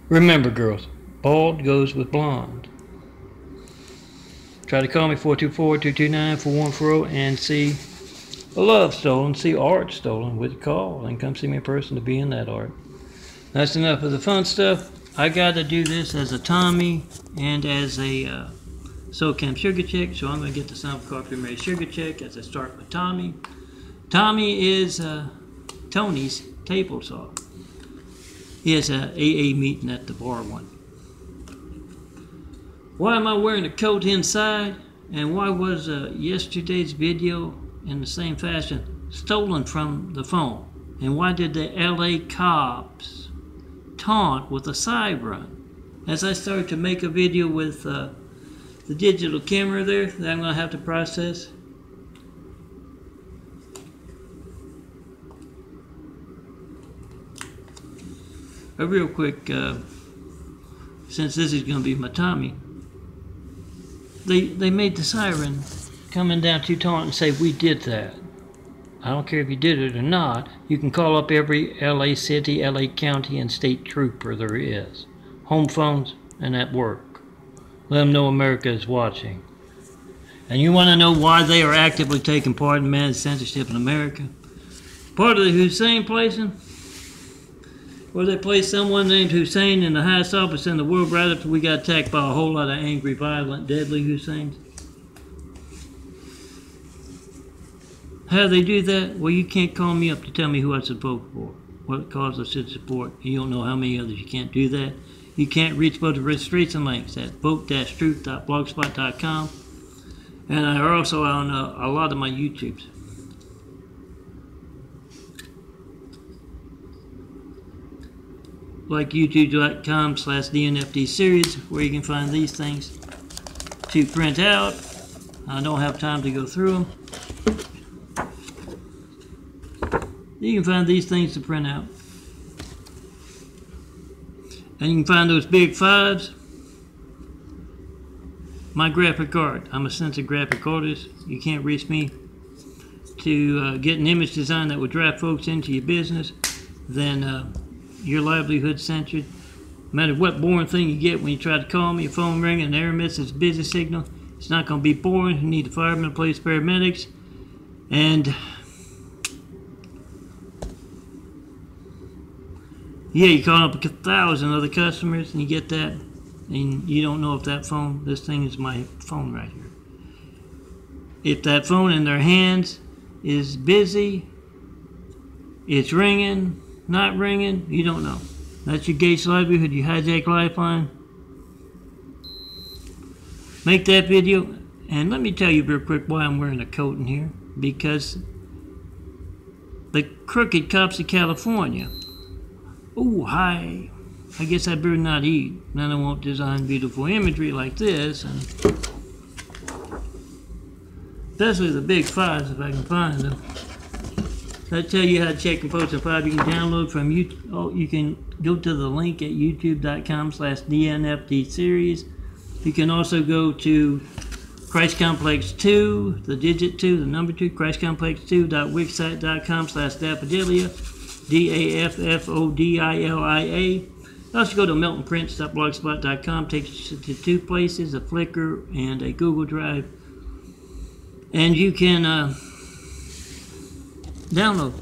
Remember, girls, bald goes with blonde. Try to call me 424-229-4140 and see a love stolen, see art stolen with a call, and come see me in person to be in that art. That's enough of the fun stuff. I got to do this as a Tami and as a Soacam sugar check, so I'm going to get the Sample Coffee Mary sugar check as I start with Tami. Tami is Tony's table saw. He has a AA meeting at the bar one. Why am I wearing a coat inside? And why was yesterday's video in the same fashion stolen from the phone? And why did the LA cops taunt with a siren? As I started to make a video with the digital camera there that I'm going to have to process, a real quick, since this is going to be my Tami, they made the siren coming down to taunt and say, we did that. I don't care if you did it or not. You can call up every LA city, LA county, and state trooper there is. Home phones and at work. Let them know America is watching. And you want to know why they are actively taking part in managed censorship in America? Part of the Hussein placing, where they placed someone named Hussein in the highest office in the world right after we got attacked by a whole lot of angry, violent, deadly Husseins. How do they do that? Well, you can't call me up to tell me who I should vote for, what cause I should support. You don't know how many others. You can't do that. You can't reach voter registration links at vote-truth.blogspot.com. And I are also on a lot of my YouTubes. Like youtube.com/DNFD series, where you can find these things to print out. I don't have time to go through them. You can find these things to print out. And you can find those big fives. My graphic art. I'm a censored graphic artist. You can't reach me to get an image design that would draft folks into your business. Then your livelihood censored. No matter what boring thing you get when you try to call me, your phone ringing, and error message, busy signal, it's not going to be boring. You need the firemen, police, paramedics, and yeah, you call up 1,000 other customers and you get that, and you don't know if that phone, this thing is my phone right here. If that phone in their hands is busy, it's ringing, not ringing, you don't know. That's your Gates livelihood, you hijack lifeline. Make that video, and let me tell you real quick why I'm wearing a coat in here. Because the crooked cops of California. Oh, hi. I guess I better not eat. Then I won't design beautiful imagery like this. And especially the big fives, if I can find them. So I tell you how to check and post a file. You can download from YouTube. Oh, you can go to the link at youtube.com/DNFD series. You can also go to Christ Complex 2, the digit 2, the number 2, christcomplex2.wixsite.com/Daffodilia, DAFFODILIA. Also go to miltonprince.blogspot.com, takes you to two places, a Flickr and a Google Drive. And you can download,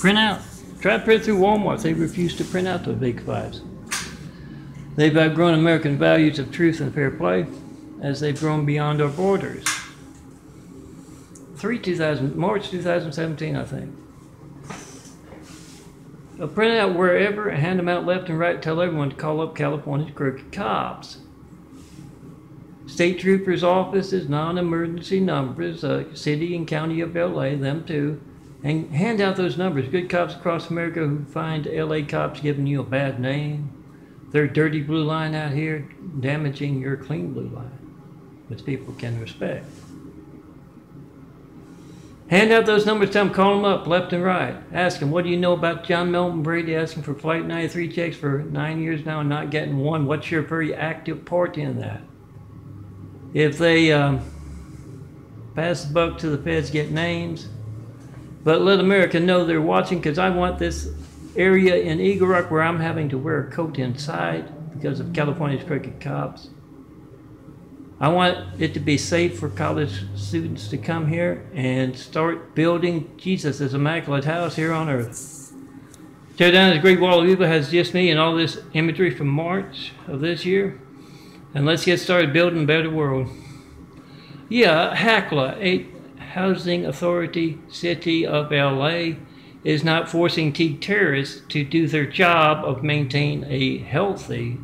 print out. Try to print through Walmart. They refuse to print out the big fives. They've outgrown American values of truth and fair play as they've grown beyond our borders. March 2017, I think. So print out wherever and hand them out left and right. Tell everyone to call up California's crooked cops. State troopers' offices, non-emergency numbers, city and county of LA, them too. And hand out those numbers. Good cops across America who find LA cops giving you a bad name. Their dirty blue line out here damaging your clean blue line, which people can respect. Hand out those numbers, tell them, call them up left and right. Ask them, what do you know about John Milton Brady asking for Flight 93 checks for 9 years now and not getting one? What's your very active part in that? If they pass the buck to the feds, get names. But let America know they're watching, because I want this area in Eagle Rock where I'm having to wear a coat inside because of California's crooked cops. I want it to be safe for college students to come here and start building Jesus' immaculate house here on earth. Tear down this great wall of evil has just me and all this imagery from March of this year. And let's get started building a better world. Yeah, HACLA, Housing Authority, City of LA, is not forcing Teague terrorists to do their job of maintain a healthy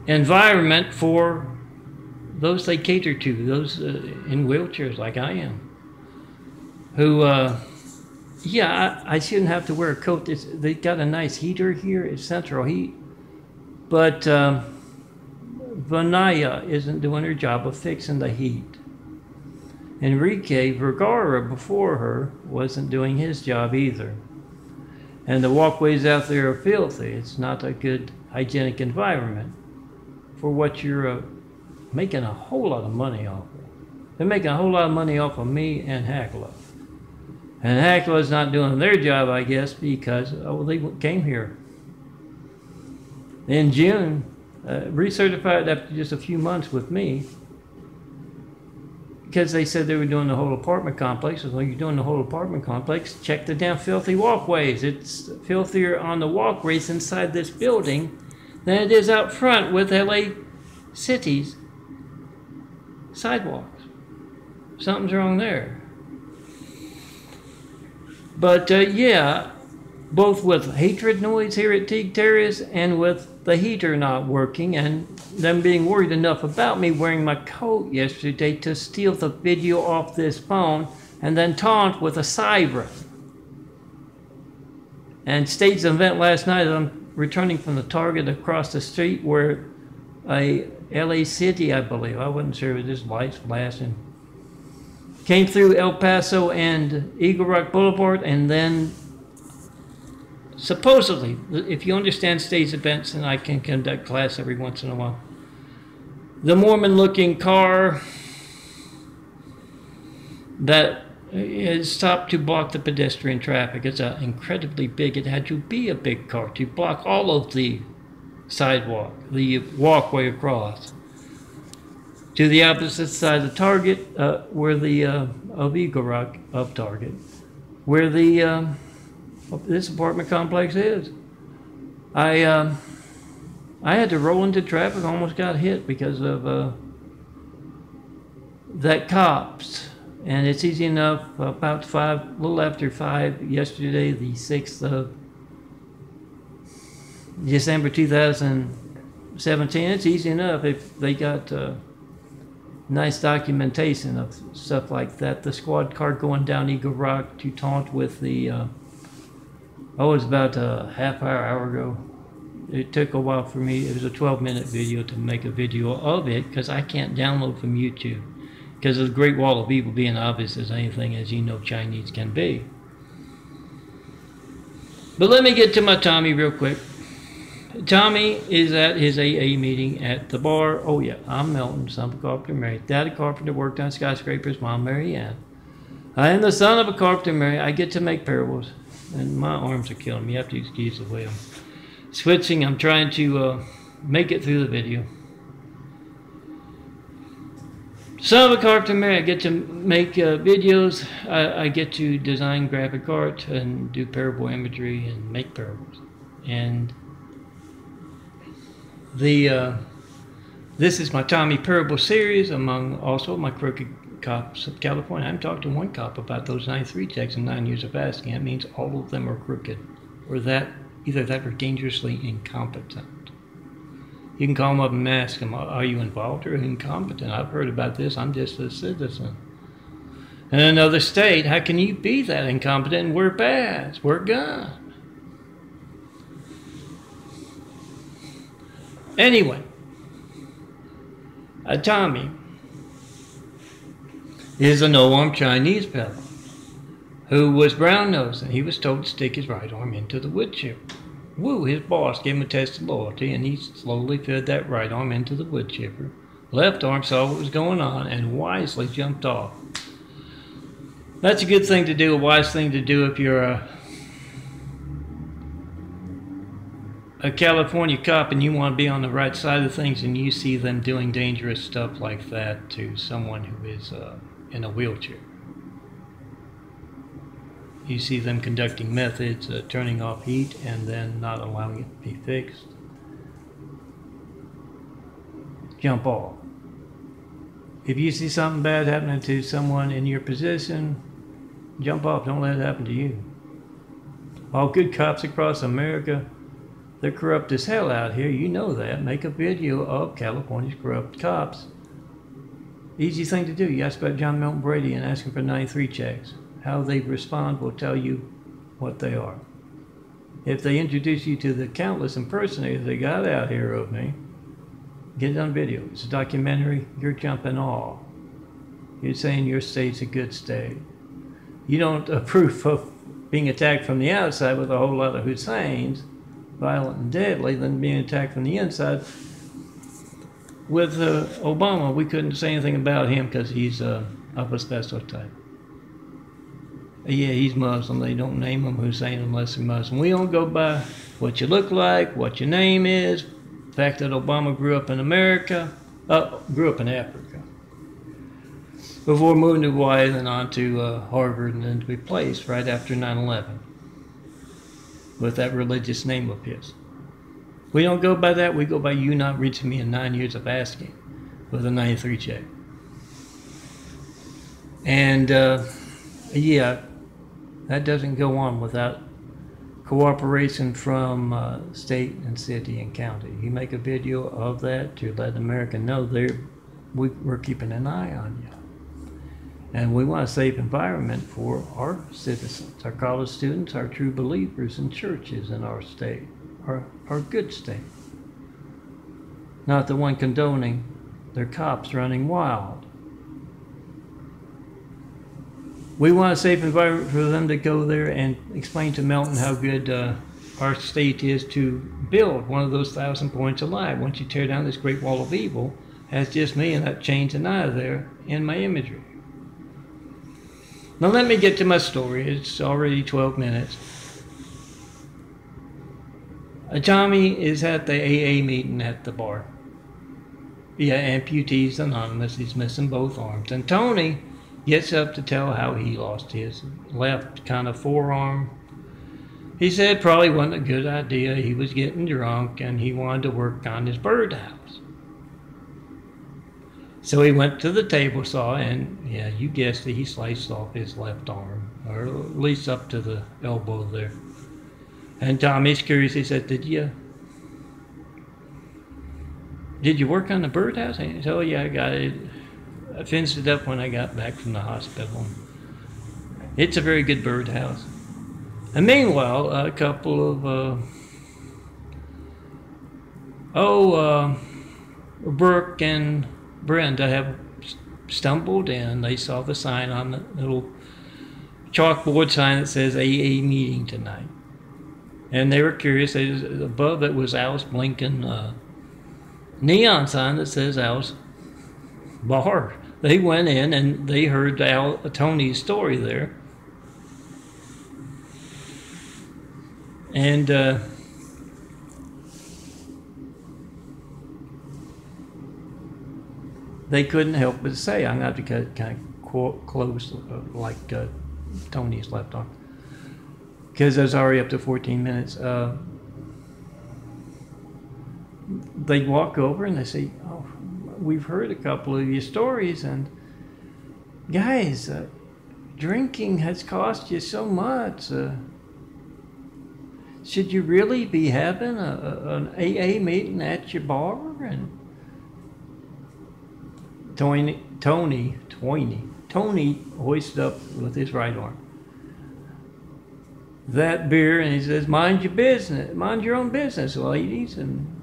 environment for those they cater to, those in wheelchairs like I am, who, yeah, I shouldn't have to wear a coat. They got a nice heater here, it's central heat, but Vanaya isn't doing her job of fixing the heat. Enrique Vergara before her wasn't doing his job either. And the walkways out there are filthy. It's not a good hygienic environment for what you're making a whole lot of money off of. They're making a whole lot of money off of me and HACLA. And HACLA's not doing their job, I guess, because they came here in June, recertified after just a few months with me, because they said they were doing the whole apartment complex. Well, you're doing the whole apartment complex, check the damn filthy walkways. It's filthier on the walkways inside this building than it is out front with LA City's sidewalks. Something's wrong there. But yeah, both with hatred noise here at Teague Terrace and with the heater not working and them being worried enough about me wearing my coat yesterday to steal the video off this phone and then taunt with a siren. And staged an event last night. I'm returning from the Target across the street where a LA City, I believe, I wasn't sure with this lights blasting, came through El Paso and Eagle Rock Boulevard, and then supposedly, if you understand staged events, and I can conduct class every once in a while, the Mormon-looking car that is stopped to block the pedestrian traffic. It's incredibly big. It had to be a big car to block all of the sidewalk, the walkway across. To the opposite side of Target, where the of Eagle Rock of Target, where the this apartment complex is. I had to roll into traffic, almost got hit because of that cops. And it's easy enough, about 5, a little after 5 yesterday, the 6th of December 2017, it's easy enough if they got nice documentation of stuff like that. The squad car going down Eagle Rock to taunt with the, it was about a hour ago. It took a while for me. It was a 12-minute video to make a video of it because I can't download from YouTube because of the Great Wall of Evil being obvious as anything, as you know, Chinese can be. But let me get to my Tommy real quick. Tommy is at his AA meeting at the bar. Oh yeah, I'm Melton, son of a carpenter, married. Dad a carpenter, worked on skyscrapers, mom Mary Ann. I am the son of a carpenter, married. I get to make parables. And my arms are killing me. You have to excuse the way I'm switching. I'm trying to make it through the video. Son of a carpenter, married. I get to make videos. I get to design graphic art and do parable imagery and make parables. And this is my Tommy Parable series, among also my crooked cops of California. I haven't talked to one cop about those 93 checks and 9 years of asking. That means all of them are crooked, or that either that or dangerously incompetent. You can call them up and ask them, are you involved or incompetent? I've heard about this. I'm just a citizen. In another state, how can you be that incompetent and wear badge, wear a gun? Anyway, Tami is a no-armed Chinese fellow who was brown-nosed, and he was told to stick his right arm into the wood chipper. Woo, his boss gave him a test of loyalty, and he slowly fed that right arm into the wood chipper. Left arm saw what was going on and wisely jumped off. That's a good thing to do, a wise thing to do if you're a California cop and you want to be on the right side of things and you see them doing dangerous stuff like that to someone who is in a wheelchair. You see them conducting methods, turning off heat and then not allowing it to be fixed. Jump off. If you see something bad happening to someone in your position, jump off. Don't let it happen to you. All good cops across America, they're corrupt as hell out here. You know that. Make a video of California's corrupt cops. Easy thing to do. You ask about John Milton Brady and ask him for 93 checks. How they respond will tell you what they are. If they introduce you to the countless impersonators they got out here of me, get it on video. It's a documentary. You're jumping off. You're saying your state's a good state. You don't approve of being attacked from the outside with a whole lot of Husseins, violent and deadly, than being attacked from the inside. With Obama, we couldn't say anything about him because he's of a special type. Yeah, he's Muslim. They don't name him Hussein unless they're Muslim. We don't go by what you look like, what your name is. The fact that Obama grew up in America, grew up in Africa, before moving to Hawaii, then on to Harvard, and then to be placed right after 9/11 with that religious name of his. We don't go by that. We go by you not reaching me in 9 years of asking with a 93 check. And yeah, that doesn't go on without cooperation from state and city and county. You make a video of that to let America know we're keeping an eye on you. And we want a safe environment for our citizens, our college students, our true believers in churches in our state, our good state. Not the one condoning their cops running wild. We want a safe environment for them to go there and explain to Melton how good our state is to build one of those 1,000 points of light. Once you tear down this great wall of evil, that's just me and that chains and eye there in my imagery. Now let me get to my story. It's already 12 minutes. Tami is at the AA meeting at the bar. Yeah, Amputees Anonymous. He's missing both arms. And Tony gets up to tell how he lost his left kind of forearm. He said probably wasn't a good idea. He was getting drunk and he wanted to work on his birdhouse. So he went to the table saw and, yeah, you guessed it, he sliced off his left arm, or at least up to the elbow there. And Tommy's curious. He said, Did you work on the birdhouse? And he said, oh yeah, I got it. I finished it up when I got back from the hospital. It's a very good birdhouse. And meanwhile, a couple of Brooke and Brenda have stumbled in. They saw the sign on the little chalkboard sign that says AA meeting tonight. And they were curious. Above it was Alice blinking neon sign that says Alice Bar. They went in and they heard Tony's story there. And they couldn't help but say, I'm going to have to kind of close like Tony's left arm, because I was already up to 14 minutes. They walk over and they say, oh, we've heard a couple of your stories, and guys, drinking has cost you so much. Should you really be having an AA meeting at your bar? And Tony hoisted up with his right arm that beer, and he says, mind your own business, ladies. And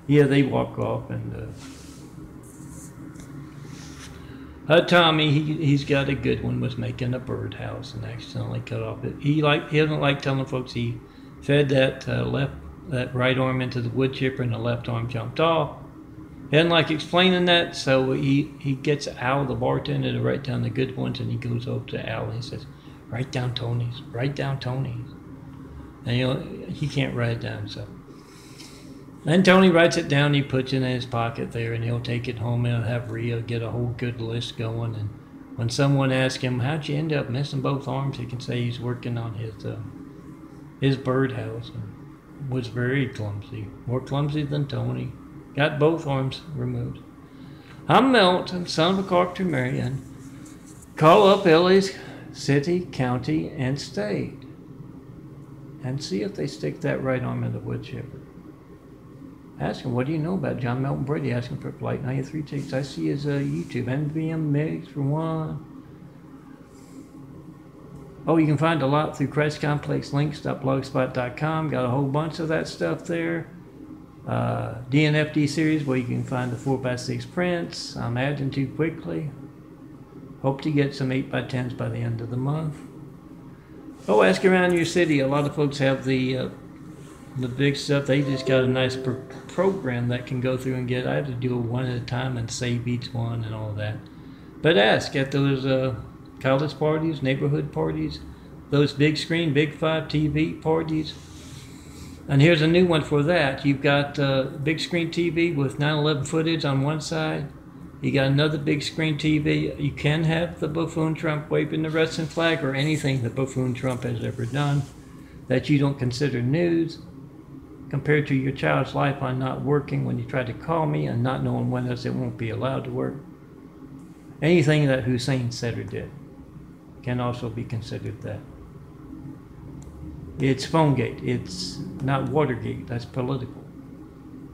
yeah, they walk off, and Tami, he's got a good one, was making a birdhouse and accidentally cut off it. He doesn't like telling folks he fed that right arm into the wood chipper and the left arm jumped off. He doesn't like explaining that, so he gets Al, the bartender, to write down the good ones, and he goes over to Al and he says, write down Tony's. And he can't write it down, so. Then Tony writes it down, he puts it in his pocket there, and he'll take it home and he'll have Rhea get a whole good list going. And when someone asks him, how'd you end up missing both arms, he can say he's working on his birdhouse and was very clumsy, more clumsy than Tony. Got both arms removed. I'm Milton, son of a carpenter Marion. Call up LA's city, county, and state and see if they stick that right arm in the wood chipper. Ask him, what do you know about John Melton Brady? Ask him for Flight 93 tickets. I see his YouTube, NVM Mix for one. Oh, you can find a lot through ChristComplexLinks.blogspot.com. Got a whole bunch of that stuff there. DNFD series where you can find the 4x6 prints. I'm adding too quickly. Hope to get some 8x10s by the end of the month. Oh, ask around your city. A lot of folks have the big stuff. They just got a nice program that can go through and get. I have to do it one at a time and save each one and all that. But ask at those college parties, neighborhood parties, those big screen, Big 5 TV parties. And here's a new one for that. You've got big screen TV with 9/11 footage on one side. You got another big screen TV. You can have the buffoon Trump waving the wrestling flag or anything the buffoon Trump has ever done that you don't consider news, compared to your child's life on not working when you try to call me and not knowing when else it won't be allowed to work. Anything that Hussein said or did can also be considered that. It's Phonegate. It's not Watergate. That's political.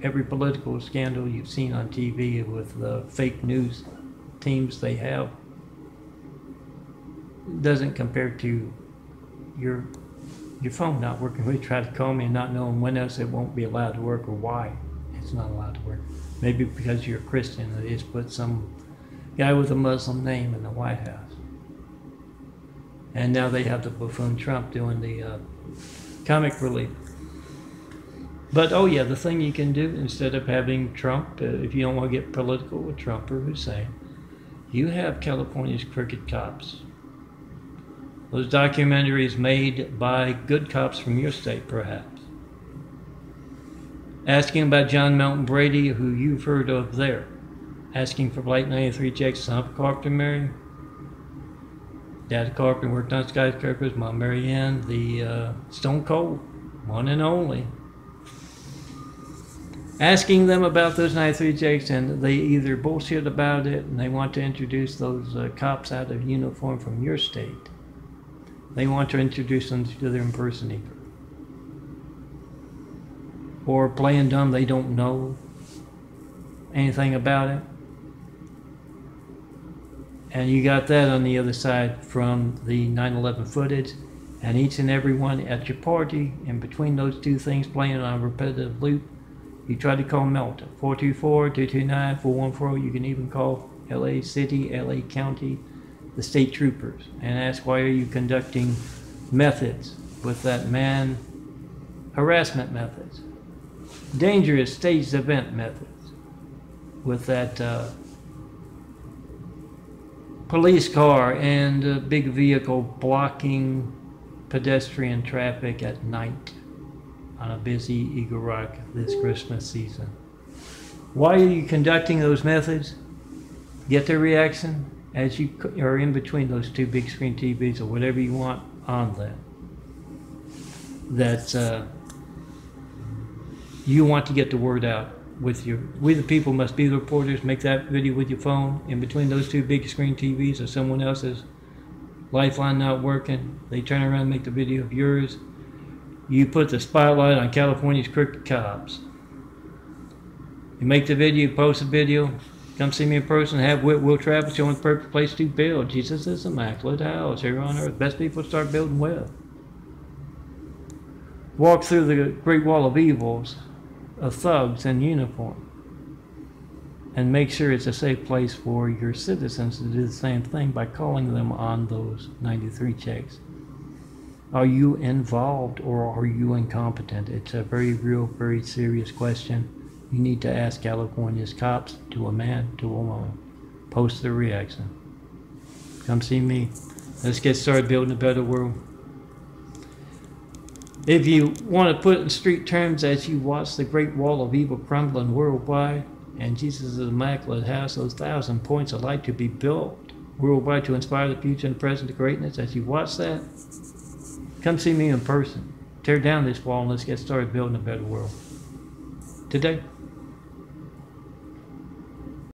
Every political scandal you've seen on TV with the fake news teams they have doesn't compare to your phone not working. We try to call me and not knowing when else it won't be allowed to work or why it's not allowed to work. Maybe because you're a Christian, they just put some guy with a Muslim name in the White House. And now they have the buffoon Trump doing the comic relief. But oh yeah, the thing you can do instead of having Trump, if you don't want to get political with Trump or Hussein, you have California's crooked cops. Those documentaries made by good cops from your state, perhaps. Asking about John Melton Brady, who you've heard of there. Asking for Flight 93 checks, son of a carpenter Mary. Dad of carpenter, worked on skyscrapers. Mom Mary Ann, the Stone Cold, one and only. Asking them about those 93 checks, and they either bullshit about it and they want to introduce those cops out of uniform from your state. They want to introduce them to their impersonator. Or playing dumb, they don't know anything about it. And you got that on the other side from the 9/11 footage. And each and every one at your party, in between those two things playing on a repetitive loop, you try to call Melton. 424-229-4140. You can even call LA City, LA County, the state troopers, and ask, why are you conducting methods with that man, harassment methods, dangerous staged event methods with that police car and big vehicle blocking pedestrian traffic at night on a busy Eagle Rock this Christmas season. Why are you conducting those methods? Get their reaction as you are in between those two big screen TVs or whatever you want on them. That you want to get the word out with your. We the people must be the reporters. Make that video with your phone in between those two big screen TVs or someone else's lifeline not working. They turn around and make the video of yours. You put the spotlight on California's crooked cops. You make the video, post the video. Come see me in person, have Will Travis showing the perfect place to build. Jesus' immaculate house here on earth. Best people start building with. Walk through the great wall of evils of thugs in uniform. And make sure it's a safe place for your citizens to do the same thing by calling them on those 93 checks. Are you involved or are you incompetent? It's a very real, very serious question. You need to ask California's cops, to a man, to a woman. Post their reaction. Come see me. Let's get started building a better world. If you want to put it in street terms, as you watch the great wall of evil crumbling worldwide, and Jesus' immaculate house, those 1,000 points of light to be built worldwide to inspire the future and present to greatness, as you watch that, come see me in person. Tear down this wall and let's get started building a better world. Today.